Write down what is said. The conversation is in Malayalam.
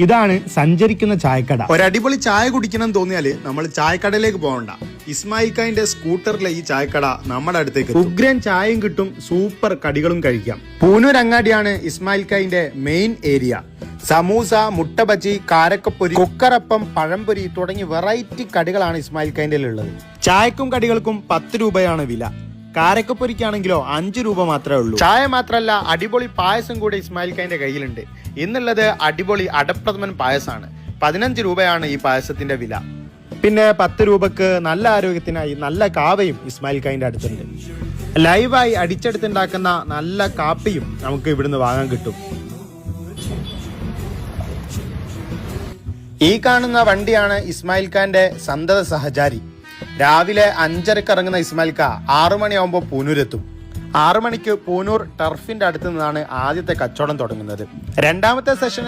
ഇതാണ് സഞ്ചരിക്കുന്ന ചായക്കട. ഒരടിപൊളി ചായ കുടിക്കണം തോന്നിയാല് നമ്മൾ ചായക്കടയിലേക്ക് പോകണ്ട. ഇസ്മായിൽ ഖാന്റെ സ്കൂട്ടറിലെ ഈ ചായക്കട നമ്മുടെ അടുത്തേക്ക് ഉഗ്രൻ ചായയും കിട്ടും, സൂപ്പർ കടികളും കഴിക്കാം. പൂനൂർ അങ്ങാടിയാണ് ഇസ്മായിൽ ഖാന്റെ മെയിൻ ഏരിയ. സമൂസ, മുട്ട ബജി, കാരക്കപ്പൊരി, കുക്കറപ്പം, പഴംപൊരി തുടങ്ങി വെറൈറ്റി കടികളാണ് ഇസ്മായിൽ ഖാന്റെ ഉള്ളത്. ചായക്കും കടികൾക്കും 10 രൂപയാണ് വില. കാരക്കപ്പൊരിക്കാണെങ്കിലോ 5 രൂപ മാത്രമേ ഉള്ളൂ. ചായ മാത്രമല്ല, അടിപൊളി പായസം കൂടെ ഇസ്മായിൽ ഖാന്റെ കയ്യിലുണ്ട്. ഇന്നുള്ളത് അടിപൊളി അടപ്രഥമൻ പായസമാണ്. 15 രൂപയാണ് ഈ പായസത്തിന്റെ വില. പിന്നെ 10 രൂപക്ക് നല്ല ആരോഗ്യത്തിനായി നല്ല കാവയും ഇസ്മായിൽ ഖാന്റെ അടുത്തുണ്ട്. ലൈവായി അടിച്ചെടുത്തുണ്ടാക്കുന്ന നല്ല കാപ്പിയും നമുക്ക് ഇവിടുന്ന് വാങ്ങാൻ കിട്ടും. ഈ കാണുന്ന വണ്ടിയാണ് ഇസ്മായിൽ ഖാന്റെ സന്തത സഹചാരി. രാവിലെ 5:30 ഇറങ്ങുന്ന ഇസ്മായിൽ ഖാ 6 മണിയാവുമ്പോൾ പൂനൂരെത്തും. 6 മണിക്ക് പൂനൂർ ടർഫിന്റെ അടുത്ത് നിന്നാണ് ആദ്യത്തെ കച്ചവടം തുടങ്ങുന്നത്. രണ്ടാമത്തെ സെഷൻ